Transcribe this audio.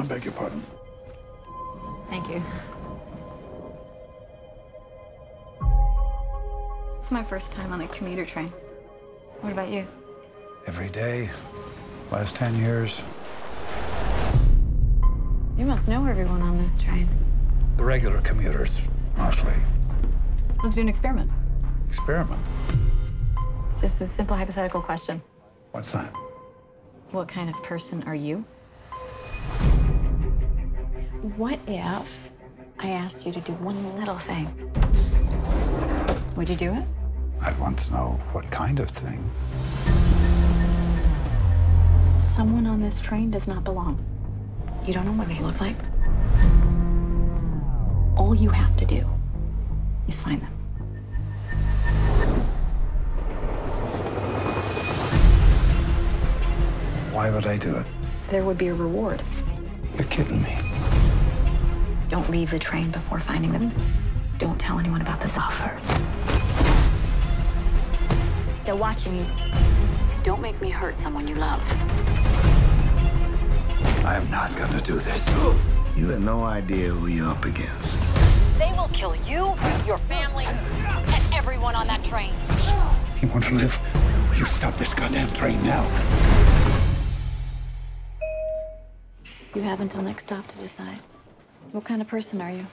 I beg your pardon. Thank you. It's my first time on a commuter train. What about you? Every day, last 10 years. You must know everyone on this train. The regular commuters, mostly. Let's do an experiment. Experiment? It's just a simple hypothetical question. What's that? What kind of person are you? What if I asked you to do one little thing? Would you do it? I'd want to know what kind of thing. Someone on this train does not belong. You don't know what they look like. All you have to do is find them. Why would I do it? There would be a reward. You're kidding me. Don't leave the train before finding them. Don't tell anyone about this offer. They're watching you. Don't make me hurt someone you love. I am not gonna do this. You have no idea who you're up against. They will kill you, your family, and everyone on that train. You want to live? You stop this goddamn train now. You have until next stop to decide. What kind of person are you?